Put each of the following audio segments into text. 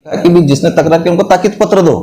कि भी जिसने तकरार की उनको ताकीद पत्र दो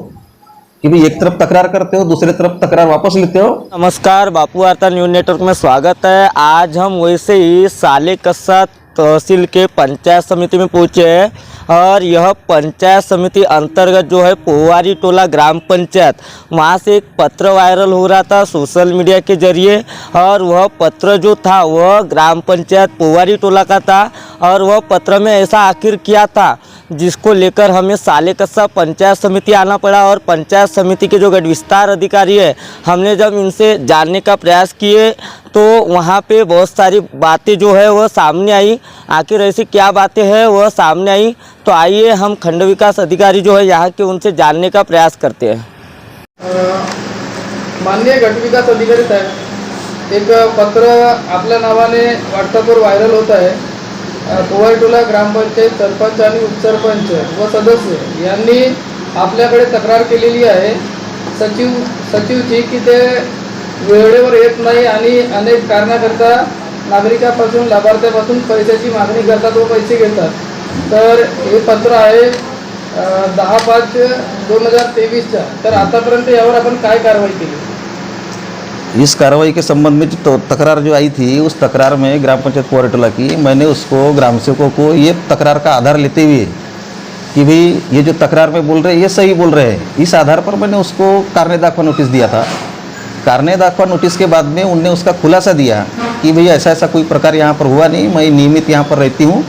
कि भी एक तरफ तकरार करते हो, दूसरी तरफ तकरार वापस लेते हो। नमस्कार, बापू वार्ता न्यूज़ नेटवर्क में स्वागत है। आज हम वैसे ही सालेकस्सा तहसील के पंचायत समिति में पहुंचे हैं और यह पंचायत समिति अंतर्गत जो है पोवारी टोला ग्राम पंचायत, वहां से एक पत्र वायरल हो रहा था सोशल मीडिया के जरिए और वह पत्र जो था वह ग्राम पंचायत पोवारी टोला का था और वह पत्र में ऐसा आखिर किया था जिसको लेकर हमें सालेकस्सा पंचायत समिति आना पड़ा और पंचायत समिति के जो गढ़ विस्तार अधिकारी है, हमने जब इनसे जानने का प्रयास किए तो वहाँ पे बहुत सारी बातें जो है वह सामने आई। आखिर ऐसी क्या बातें हैं वह सामने आई, तो आइए हम खंड विकास अधिकारी जो है यहाँ के उनसे जानने का प्रयास करते हैं। माननीय गट विकास अधिकारी साहेब, एक पत्र आपल्या नावाने व्हॉट्सअपवर व्हायरल होत आहे। पोवारी टोला ग्रामपंचायत सरपंच आणि उपसरपंच व सदस्य यांनी आपल्याकडे तक्रार केलेली आहे सचिवची की ते वेळेवर येत नाही आणि अनेक कारणाकरता नागरिकांपासून लाभार्थ्यापासून पैशाची मागणी करतात व पैसे घेतात। तर हे पत्र आहे 10/5/2023 तर आतापर्यंत यावर आपण काय कारवाई केली? इस कार्रवाई के संबंध में जो तकरार जो आई थी, उस तकरार में ग्राम पंचायत पोवारी टोला की मैंने उसको ग्राम सेवकों को ये तकरार का आधार लेते हुए कि भाई ये जो तकरार में बोल रहे हैं ये सही बोल रहे हैं, इस आधार पर मैंने उसको कारणे दाखवा नोटिस दिया था। कारणे दाखवा नोटिस के बाद में उनने उसका खुलासा दिया कि भाई ऐसा ऐसा कोई प्रकार यहाँ पर हुआ नहीं, मैं नियमित यहाँ पर रहती हूँ।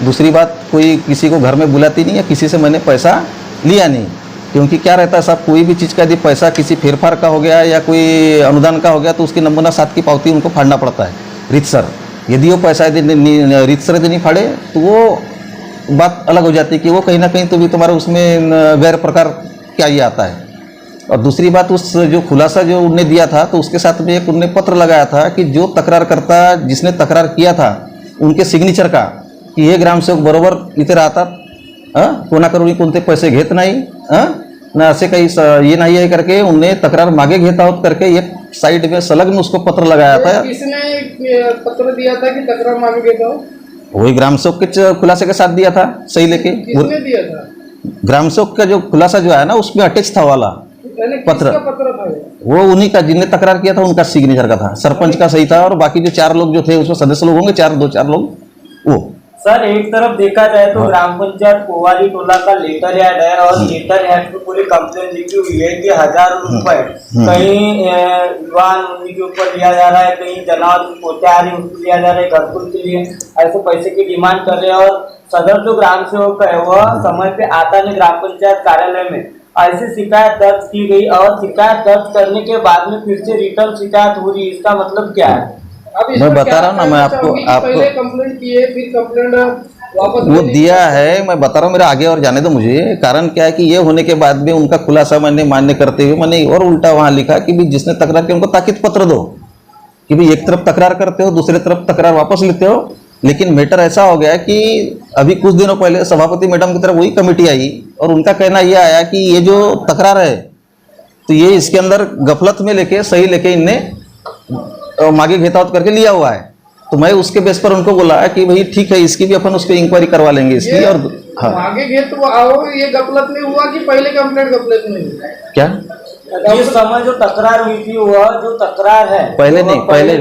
दूसरी बात, कोई किसी को घर में बुलाती नहीं या किसी से मैंने पैसा लिया नहीं, क्योंकि क्या रहता है साहब, कोई भी चीज़ का यदि पैसा किसी फेरफार का हो गया या कोई अनुदान का हो गया तो उसकी नमूना साथ की पावती उनको फाड़ना पड़ता है रीतसर। यदि वो पैसा यदि रीतसर यदि नहीं फाड़े तो वो बात अलग हो जाती है कि वो कहीं ना कहीं तो भी तुम्हारे उसमें गैर प्रकार क्या ये आता है। और दूसरी बात, उस जो खुलासा जो उनने दिया था तो उसके साथ में एक उनने पत्र लगाया था कि जो तक्रारकर्ता जिसने तक्रार किया था उनके सिग्नेचर का की हे ग्रामसेवक बरोबर इथे राहतात, कोणाकडून कोणते पैसे घेत नाही, ना असे काही ये नहीं है करके उनने तक्रार मागे घेता आहोत करके एक साइड में संलग्न उसको पत्र लगाया था। किसने पत्र दिया था कि तक्रार मागे घेता हूं? वही ग्रामसेवक के खुलासे के साथ दिया था, सही लेके। किसने दिया था? ग्रामसेवक का जो खुलासा जो है ना उसमें अटैच था वाला पत्र था वो उन्हीं का, जिनने तकरार किया था उनका सिग्नेचर का था, सरपंच का सही था और बाकी जो 4 लोग जो थे उसमें सदस्य लोग होंगे 2-4 लोग वो। सर, एक तरफ देखा जाए तो ग्राम पंचायत पोवारी टोला का लेटर हेड है और लेटर हेड पे पूरी कंप्लेन लिखी हुई है कि 1000 रुपए कहीं युवान के ऊपर लिया जा रहा है, कहीं जनावर पोते आ रही उसको लिया जा रहा है, घरकुल के लिए ऐसे पैसे की डिमांड कर रहे हैं और सदर जो ग्राम सेवक है वह समय पे आता नहीं ग्राम पंचायत कार्यालय में। ऐसी शिकायत दर्ज की गई और शिकायत दर्ज करने के बाद में फिर से रिटर्न शिकायत हो रही, इसका मतलब क्या है? मैं बता रहा हूँ ना, मैं आपको पहले कंप्लेंट किए फिर कंप्लेंट वापस वो दिया है, मैं बता रहा हूँ, मेरा आगे और जाने दो मुझे। कारण क्या है कि ये होने के बाद में उनका खुलासा मैंने मान्य करते हुए मैंने और उल्टा वहाँ लिखा कि भी जिसने तकरार की उनको ताकीद पत्र दो कि भाई एक तरफ तकरार करते हो, दूसरी तरफ तकरार वापस लेते हो। लेकिन मैटर ऐसा हो गया कि अभी कुछ दिनों पहले सभापति मैडम की तरफ वही कमेटी आई और उनका कहना यह आया कि ये जो तकरार है तो ये इसके अंदर गफलत में लेके सही लेके इनने मागे घेतावत करके लिया हुआ है। तो मैं उसके बेस पर उनको बोला कि भाई ठीक है, इसकी भी अपन उस पर इंक्वायरी करवा लेंगे इसकी। और हाँ, मागे घेत आओ, ये गफलत में हुआ कि पहले कंप्लेंट गफलत में हुई? क्या इस समय जो तकरार हुई थी वह जो तकरार है पहले नहीं, पहले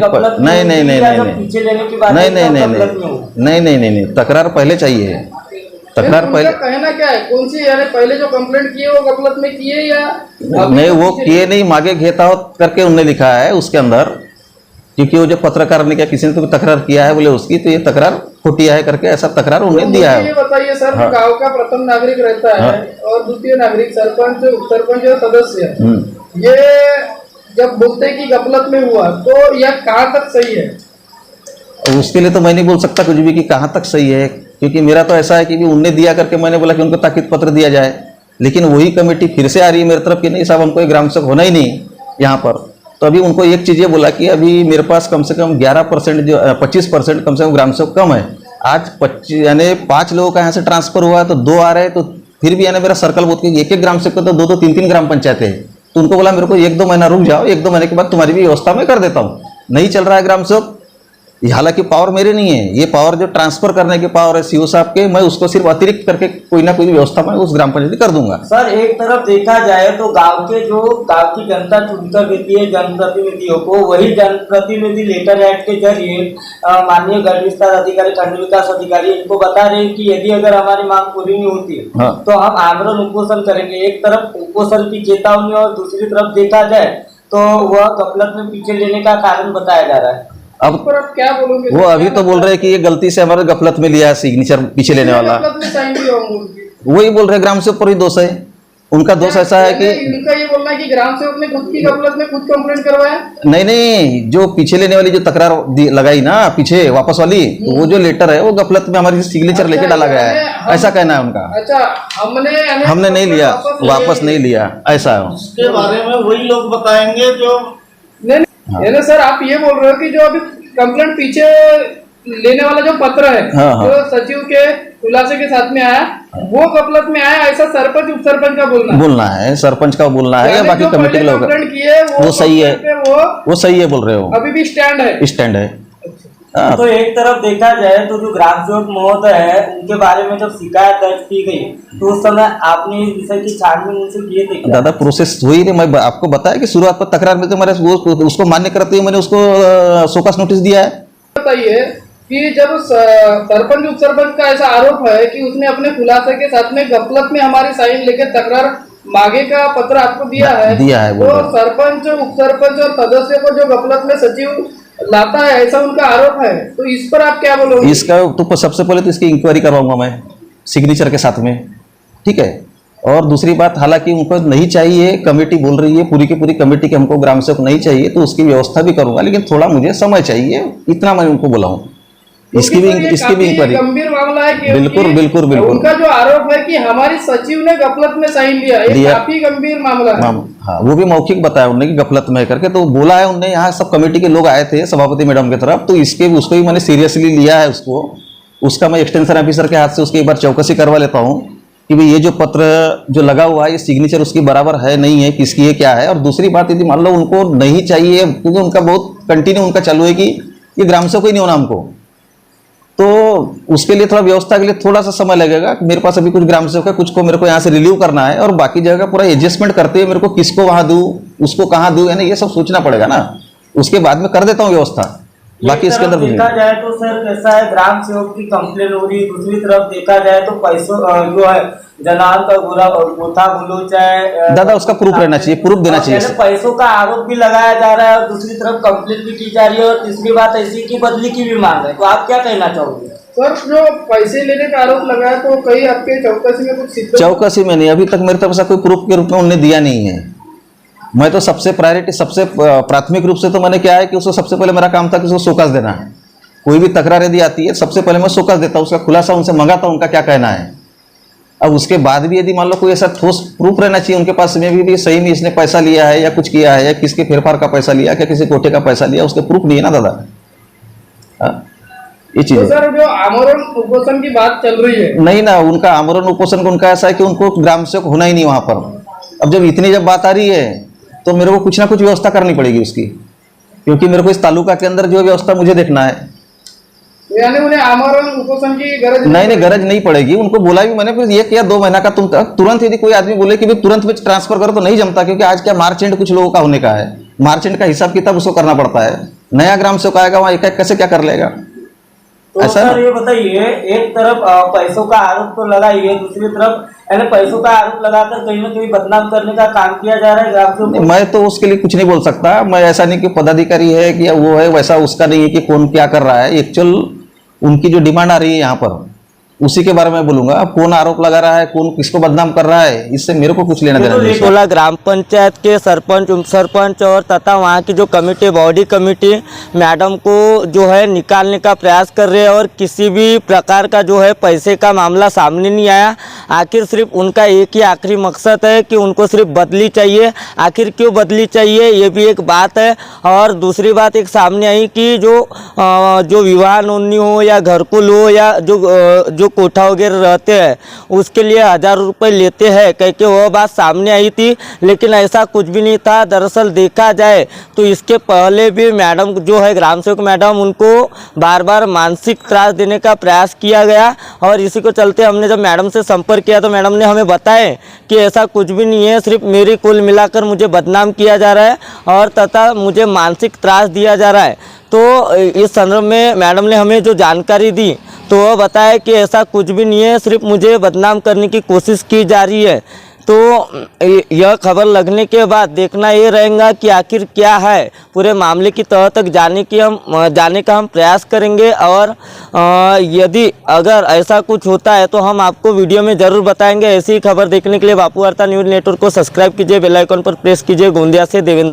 नहीं, तकरार पहले चाहिए। तकरार पहले कहना क्या है, कौन सी यानी पहले जो कंप्लेंट किए वो गफलत में किए या नहीं? वो किए नहीं, मागे घेतावत करके उन्होंने लिखा है उसके अंदर, क्योंकि वो जो पत्रकार ने क्या किसी ने तो तकरार किया है बोले उसकी, तो ये तकरार खोटी है करके ऐसा तकरार उन्होंने दिया है। ये बताइए सर, गांव का प्रथम नागरिक रहता है और द्वितीय नागरिक सरपंच उपसरपंच और सदस्य, ये जब बोलते कि गफलत में हुआ तो यह कहाँ तक सही है? उसके लिए तो मैं नहीं बोल सकता कुछ भी कि कहाँ तक सही है, क्योंकि मेरा तो ऐसा है कि भी उनने दिया करके मैंने बोला कि उनको ताकीद पत्र दिया जाए। लेकिन वही कमेटी फिर से आ रही है मेरी तरफ कि नहीं साहब हमको एक ग्राम सेवक होना ही नहीं यहाँ पर। तो अभी उनको एक चीज़ ये बोला कि अभी मेरे पास कम से कम 11% जो 25% कम से कम ग्राम सेवक कम है। आज 25 यानी 5 लोगों का यहाँ से ट्रांसफर हुआ है तो 2 आ रहे हैं, तो फिर भी यानी मेरा सर्कल बहुत कि एक ग्राम सेवक तो 2-2, 3-3 ग्राम पंचायतें हैं। तो उनको बोला मेरे को 1-2 महीना रुक जाओ, 1-2 महीने के बाद तुम्हारी भी व्यवस्था मैं कर देता हूँ। नहीं चल रहा है ग्राम सेवक, हालांकि पावर मेरे नहीं है, ये पावर जो ट्रांसफर करने की पावर है सीओ साहब के, मैं उसको सिर्फ अतिरिक्त करके कोई ना कोई व्यवस्था मैं उस ग्राम पंचायत कर दूंगा। सर एक तरफ देखा जाए तो गांव की जनता चुनकर देती है जनप्रतिनिधियों को, वही जनप्रतिनिधि लेटर ऐड के जरिए माननीय गढ़ विस्तार अधिकारी, खंड विकास अधिकारी इनको बता रहे हैं कि यदि अगर हमारी मांग पूरी नहीं होती हाँ। तो हम आमरण उपोषण करेंगे। एक तरफ उपोषण की चेतावनी और दूसरी तरफ देखा जाए तो वह गफलत में पीछे लेने का कारण बताया जा रहा है। अब पर आप क्या बोलोगे? वो अभी तो बोल रहे हैं कि ये गलती से हमारे गफलत में लिया है सिग्नेचर पीछे लेने वाला, गफलत में साइन भी होंगे उनकी। वही बोल रहे हैं ग्राम सेवक पर ही दोष है। उनका दोष ऐसा है कि इनका ये बोलना है कि ग्राम सेवक ने खुद की गफलत में खुद कंप्लेंट करवाया। नहीं, जो पीछे लेने वाली जो तकरार लगाई ना पीछे वापस वाली, तो वो जो लेटर है वो गफलत में हमारी सिग्नेचर लेके डाला गया है, ऐसा कहना है उनका। अच्छा, हमने नहीं लिया, वापस नहीं लिया, ऐसा है। इसके बारे में वही लोग बताएंगे जो नहीं सर, आप ये बोल रहे हो कि जो अभी कंप्लेंट पीछे लेने वाला जो पत्र है, हाँ। जो सचिव के खुलासे के साथ में आया, वो गफलत में आया, ऐसा सरपंच उप सरपंच का बोलना है, सरपंच का बोलना है या यानी बाकी जो कमेटी के पहले लोग कंप्लेंट किए वो सही है, वो सही है बोल रहे हो, अभी भी स्टैंड है। स्टैंड है। हाँ। तो एक तरफ देखा जाए तो जो ग्राम सेवक महोदय है उनके बारे में जब शिकायत दर्ज की गई तो उस समय आपने इस विषय की छानबीन उनसे किए थे क्या? दादा प्रोसेस हुई नहीं, मैं आपको बताया कि शुरुआत पर तकरार में तो मैंने उसको मान्य करते हुए मैंने उसको शोकस नोटिस दिया है। बताइए कि जब सरपंच उप सरपंच का ऐसा आरोप है कि उसने अपने खुलासे के साथ में गफलत में हमारी साइन लेके तकरार मांगे का पत्र आपको दिया है, तो सरपंच उप सरपंच और सदस्य को जो गफलत में सचिव लाता है, ऐसा उनका आरोप है, तो इस पर आप क्या बोलोगे? इसका तो सबसे पहले तो इसकी इंक्वायरी करवाऊंगा मैं सिग्नेचर के साथ में, ठीक है। और दूसरी बात, हालांकि उनको नहीं चाहिए, कमेटी बोल रही है पूरी की पूरी कमेटी के हमको ग्राम सेवक नहीं चाहिए, तो उसकी व्यवस्था भी करूंगा, लेकिन थोड़ा मुझे समय चाहिए, इतना मैं उनको बोला हूँ। इसकी भी इंक्वायरी गंभीर मामला है कि बिल्कुल उनका जो आरोप है कि हमारी सचिव ने गफलत में साइन लिया, ये काफी गंभीर मामला है। हाँ, वो भी मौखिक बताया उन्होंने कि गफलत में करके, तो बोला है उन्होंने, यहाँ सब कमेटी के लोग आए थे सभापति मैडम की तरफ, तो उसको भी मैंने सीरियसली लिया है। उसका मैं एक्सटेंशन ऑफिसर के हाथ से उसकी एक बार चौकसी करवा लेता हूँ कि भाई ये जो पत्र जो लगा हुआ है ये सिग्नेचर उसकी बराबर है नहीं है, किसकी है क्या है। और दूसरी बात, यदि मान लो उनको नहीं चाहिए, क्योंकि उनका बहुत कंटिन्यू उनका चालू है कि ये ग्राम सेवक ही नहीं होना हमको, तो उसके लिए थोड़ा व्यवस्था के लिए थोड़ा सा समय लगेगा। मेरे पास अभी कुछ ग्राम सेवक है, कुछ को मेरे को यहाँ से रिलीव करना है, और बाकी जगह पूरा एडजस्टमेंट करते हुए मेरे को किसको वहाँ दूँ, उसको कहाँ दूँ, यानी ये सब सोचना पड़ेगा ना। उसके बाद में कर देता हूँ व्यवस्था, बाकी इसके अंदर देखा जाए तो सर कैसा है, ग्राम सेवक की कंप्लेन हो रही है, दूसरी तरफ देखा जाए तो पैसों जो है जनान का गोथा बुलोच है, दादा उसका प्रूफ रहना चाहिए, प्रूफ देना चाहिए। पैसों का आरोप भी लगाया जा रहा है और दूसरी तरफ कंप्लेन भी की जा रही है, और तीसरी बात ऐसी की बदली की भी मांग है, तो आप क्या कहना चाहोगे? सर, जो पैसे लेने का आरोप लगाया तो कहीं आपके चौकसी में कुछ सिद्ध? चौकसी में नहीं, अभी तक मेरे तरफ ऐसा कोई प्रूफ के रूप में उन्होंने दिया नहीं है। मैं तो सबसे प्रायोरिटी, सबसे प्राथमिक रूप से तो मैंने क्या है कि उसको सबसे पहले मेरा काम था कि उसको शोकस देना है। कोई भी तकरार यदि आती है सबसे पहले मैं शोकस देता हूँ, उसका खुलासा उनसे मंगाता हूँ उनका क्या कहना है। अब उसके बाद भी यदि मान लो कोई ऐसा ठोस प्रूफ रहना चाहिए उनके पास में भी सही में इसने पैसा लिया है या कुछ किया है, या किसके फेरफार का पैसा लिया, क्या किसी कोठे का पैसा लिया, उसके प्रूफ नहीं है ना दादा। ये चीज तो सर, जो आमरण उपोषण की बात चल रही है, नहीं ना, उनका आमरण उपोषण उनका ऐसा है कि उनको ग्राम सेवक होना ही नहीं वहां पर। अब जब इतनी जब बात आ रही है तो मेरे को कुछ ना कुछ व्यवस्था करनी पड़ेगी उसकी, क्योंकि मेरे को इस तालुका के अंदर जो व्यवस्था मुझे देखना है। यानी उन्हें आमरण उपोषण की गरज नहीं, गरज नहीं पड़ेगी। उनको बोला भी मैंने, फिर ये किया 2 महीना का, तुम तुरंत यदि कोई आदमी बोले कि भाई तुरंत में ट्रांसफर करो तो नहीं जमता, क्योंकि आज क्या मार्च एंड कुछ लोगों का होने का है, मार्च एंड का हिसाब किताब उसको करना पड़ता है। नया ग्राम सेवक आएगा वहाँ एक कैसे क्या कर लेगा। तो सर ये बताइए, एक तरफ पैसों का आरोप तो लगा ही है, दूसरी तरफ यानी पैसों का आरोप लगाकर कहीं ना कहीं बदनाम करने का काम किया जा रहा है ग्राम सेवक। मैं तो उसके लिए कुछ नहीं बोल सकता। मैं ऐसा नहीं कि पदाधिकारी है कि वो है, वैसा उसका नहीं है कि कौन क्या कर रहा है। एक्चुअल उनकी जो डिमांड आ रही है यहाँ पर, उसी के बारे में बोलूंगा। अब कौन आरोप लगा रहा है, कौन किसको बदनाम कर रहा है, इससे मेरे को कुछ लेना देना नहीं। सोलह ग्राम पंचायत के सरपंच, उप सरपंच और तथा वहाँ की जो कमेटी, बॉडी कमेटी मैडम को जो है निकालने का प्रयास कर रहे हैं, और किसी भी प्रकार का जो है पैसे का मामला सामने नहीं आया। आखिर सिर्फ उनका एक ही आखिरी मकसद है कि उनको सिर्फ बदली चाहिए। आखिर क्यों बदली चाहिए, ये भी एक बात है। और दूसरी बात एक सामने आई कि जो विवाह नोंदनी हो या घरकुल हो या जो जो कोठा वगैरह रहते हैं उसके लिए 1000 रुपये लेते हैं कह के वह बात सामने आई थी, लेकिन ऐसा कुछ भी नहीं था। दरअसल देखा जाए तो इसके पहले भी मैडम जो है ग्राम सेवक मैडम उनको बार बार मानसिक त्रास देने का प्रयास किया गया और इसी को चलते हमने जब मैडम से संपर्क किया तो मैडम ने हमें बताया कि ऐसा कुछ भी नहीं है, सिर्फ मेरी कुल मिलाकर मुझे बदनाम किया जा रहा है और तथा मुझे मानसिक त्रास दिया जा रहा है। तो इस संदर्भ में मैडम ने हमें जो जानकारी दी तो वह बताया कि ऐसा कुछ भी नहीं है, सिर्फ मुझे बदनाम करने की कोशिश की जा रही है। तो यह खबर लगने के बाद देखना ये रहेगा कि आखिर क्या है, पूरे मामले की तह तक जाने का हम प्रयास करेंगे और यदि अगर ऐसा कुछ होता है तो हम आपको वीडियो में ज़रूर बताएंगे। ऐसी ही खबर देखने के लिए बापू वार्ता न्यूज़ नेटवर्क को सब्सक्राइब कीजिए, बेल आइकन पर प्रेस कीजिए। गोंदिया से देवेंद्र।